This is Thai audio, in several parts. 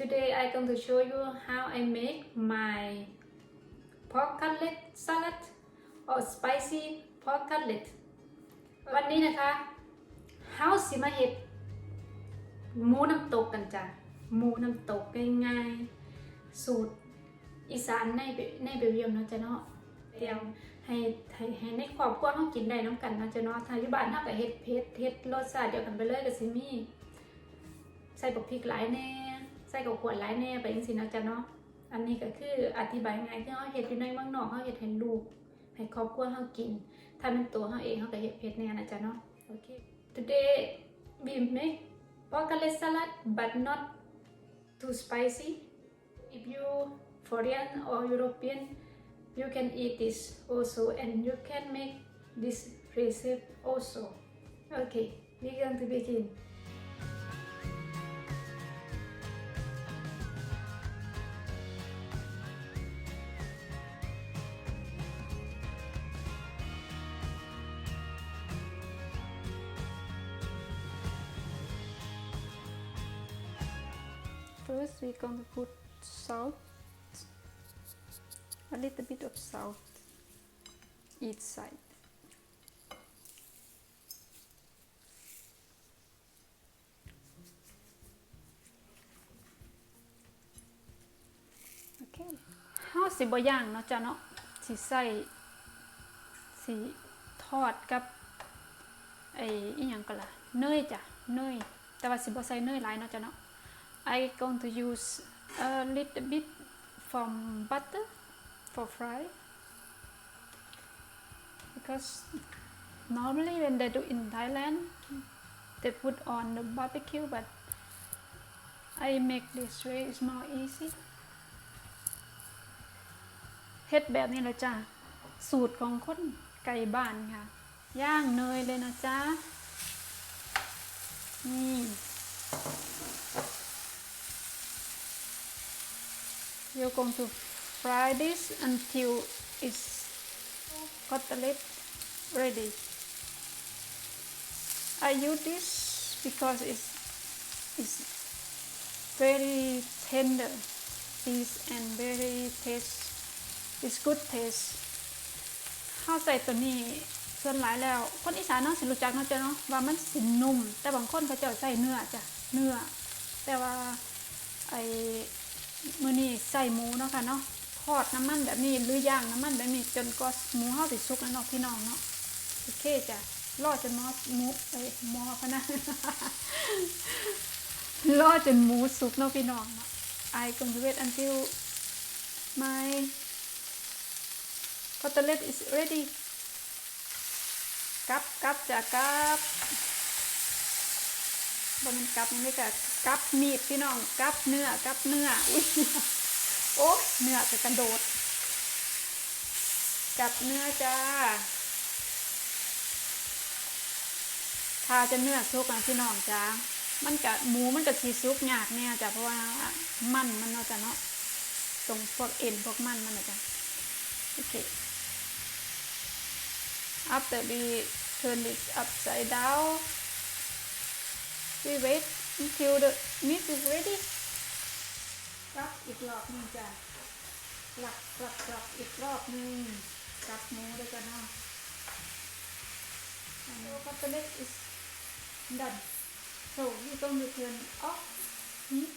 Today I'm going to show you how I make my pork cutlet salad or spicy pork cutlet วันนี้นะคะเฮาสิมาเฮ็ดหมูน้ำตกกันจ้ะหมูน้ำตกง่ายๆสูตรอีสานในเบลเยียมเนาะจ้ะเนาะเตรียมให้ในครอบครัวเฮากินได้น้ำกันเนาะจ้ะเนาะถ้าอยู่บ้านเฮาก็เฮ็ดเผ็ดเฮ็ดรสชาติเดียวกันไปเลยก็สิมีใส่บักพริกหลายแน่ใส่กับขวดหลายแน่ไปจังซี่เนาะจ้ะเนาะอันนี้ก็คืออธิบายง่ายคือเฮาเฮ็ดอยู่ในเมืองนอกเฮาเฮ็ดให้ลูกให้ครอบครัวเฮากินถ้าเป็นตัวเฮาเองเฮาก็เฮ็ดเผ็ดแน่นะจ้ะเนาะโอเค Today we make pork cutlet salad but not too spicy if you Korean or European you can eat this also and you can make this recipe also okay we're going to begin First, we're going to put salt, a little bit of salt each side. Okay. เฮาสิบ่ย่างเนาะจ้ะเนาะสิใส่สิทอดกับอีหยังก็ล่ะเนยจ้ะเนยแต่ว่าสิบ่ใส่เนยหลายเนาะจ้ะเนาะI'm going to use a little bit from butter for fry because normally when they do in Thailand they put on the barbecue but I make this way it's more easy เฮ็ดแบบนี้เลยจ้ะสูตรของคนไก่บ้านค่ะย่างเนยเลยนะจ๊ะนี่ You're going to fry this until it's cutlet ready. I use this because it's very tender piece and very taste. It's good taste. ข้าวใส่ตัวนี้ส่วนหลายแล้วคนอีสานเนาะสิรู้จักเนาะจ้ะเนาะว่ามันสินุ่มแต่บางคนเขาจะใส่เนื้อจ้ะเนื้อแต่ว่ามื้อนี้ใส่หมูเนาะค่ะเนาะทอดน้ำมันแบบนี้หรือย่างน้ำมันแบบนี้จนกว่าหมูเฮาสิสุกแล้วเนาะพี่น้องเนาะโอเคจ้ะรอจนหมูพะนะ รอจนหมูสุกเนาะพี่น้องเนาะ I going to wait until my cutlet is ready กับจ้ะกับบ่มันกับนี่ก็กับมีดพี่น้องกับเนื้ออุ้ยโอ้เนื้อจะกระโดดกับเนื้อจ้าถ้าจะเนื้อสุกนะพี่น้องจ้ามันก็หมูมันก็สิสุกยากแน่จ้ะเพราะว่ามันเนาะจ้ะเนาะตรงพวกเอ็นพวกมันนะจ้ะโอเค After we turn this upside down we wait until the meat is ready กับอีกรอบนึงจ้ะกลับอีกรอบนึงกับหมูด้วยกันเนาะ and the cutlet is done so we going to turn off heat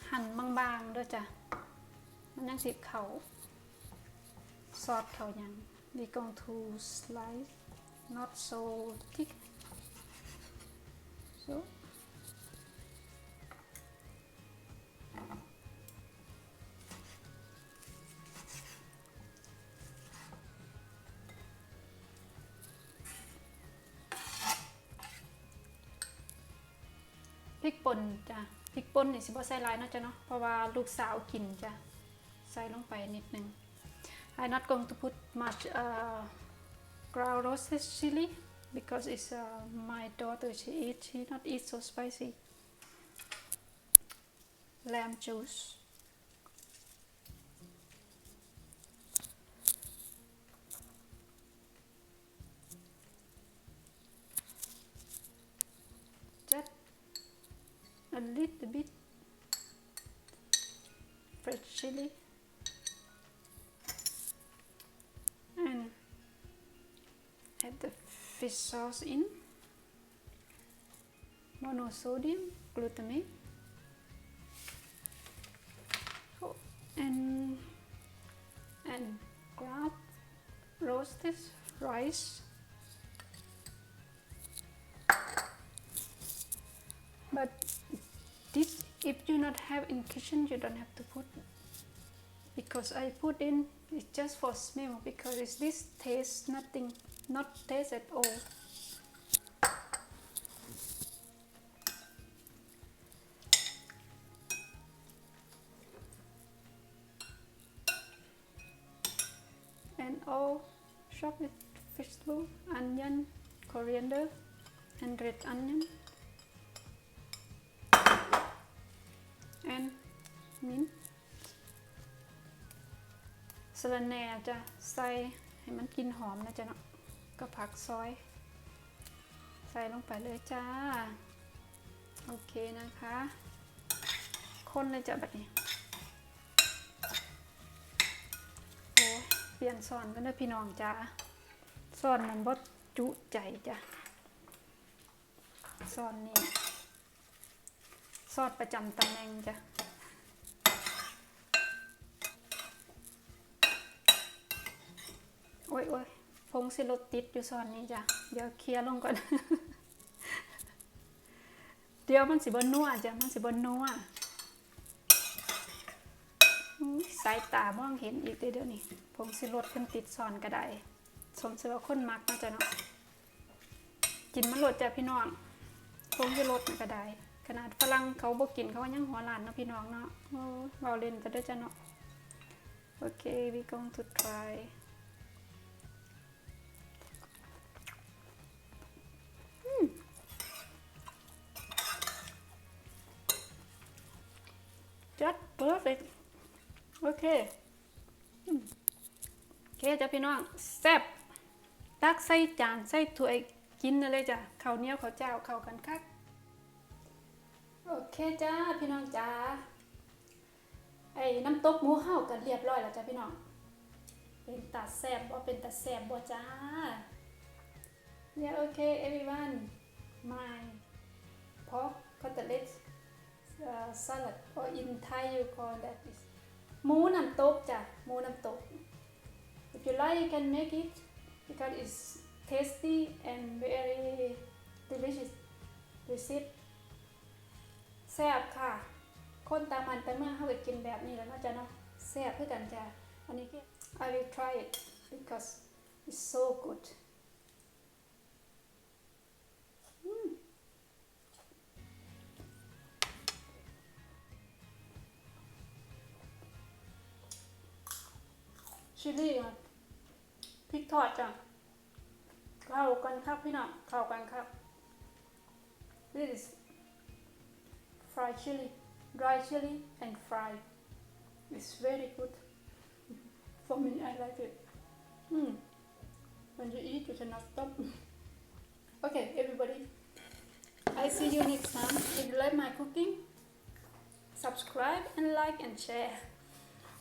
หั่นบางๆด้วยจ้ะมันยังสิเข้าซอสเข้ายัง we going to slice not so thick soพริกป่นจ้ะพริกป่นนี่สิบ่ใส่หลายเนาะจ้ะเนาะเพราะว่าลูกสาวกินจ้ะใส่ลงไปนิดนึง I'm not going to put much ground roasted chili because it's my daughter she not eat so spicy lamb juice a little bit fresh chili and add the fish sauce in, monosodium glutamate, and grab roasted rice. But this, if you not have in kitchen, you don't have to put, because I put in, it's just for smell, because it's this taste nothing, not taste at all. And all chopped vegetable, onion, coriander, and red onion, and mint. สะระแหน่จะใส่ให้มันกลิ่นหอมนะจ๊ะเนาะก็ผักซอยใส่ลงไปเลยจ้าโอเคนะคะคนเลยจ้ะแบบนี้โอ้เปลี่ยนซอนกันเด้อพี่น้องจ้าซอนมันบ่จุใจจ้ะซอนนี้ซอสประจำตำแหน่งจ้ะโอ้ยผงสิรสติดอยู่ซอนนี้จ้ะเดี๋ยวเคลียร์ลงก่อน เดี๋ยวมันสิบ่นัวจ้ะมันสิบ่นัวสายตามองเห็นอีกเดี๋ยวนี้ผงสิรสเพิ่นติดซอนก็ได้สมชื่อว่าคนมักนะจ้ะเนาะกินมันรสจ้ะพี่น้องผงสิรสมันก็ได้ขนาดฝรั่งเขาบ่กินเขายังหัวล้านเนาะพี่น้องเนาะโอ้เว้าเล่นก็ได้จ้ะเนาะโอเค we going to try just perfect โอเคจ้ะพี่น้องแซ่บตักใส่จานใส่ถ้วยกินเลยจ้ะข้าวเหนียวข้าวเจ้าเข้ากันคักโอเคจ้าพี่น้องจ้าไอ้น้ำตกหมูเฮากันเรียบร้อยแล้วจ้ะพี่น้องเป็นตาแซ่บบ่เป็นตาแซ่บบ่จ้า Yeah okay everyone my pork cutlet salad or in Thai you call that is หมูน้ำตกจ้ะหมูน้ำตก if you like you can make it because it's tasty and very delicious recipe แซ่บค่ะคนตามมันแต่เมื่อเขาไปกินแบบนี้แล้วน่าจะเนาะแซ่บเพื่อกันจ้ะอันนี้ก็ I will try it because it's so goodชิลลี่พริกทอดจ้ะเข้ากันครับพี่น้องเข้ากันครับ This is fried chili dry chili and fried it's very good for me I like it when you eat you cannot stop okay everybody I see you next time if you like my cooking subscribe and like and share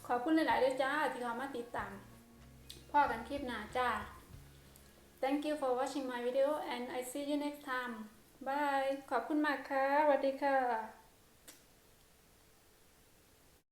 ขอบคุณหลายๆด้วยจ้าที่เข้ามาติดตามพ่อกันคลิปหน้าจ้า Thank you for watching my video and I see you next time bye ขอบคุณมากค่ะสวัสดีค่ะ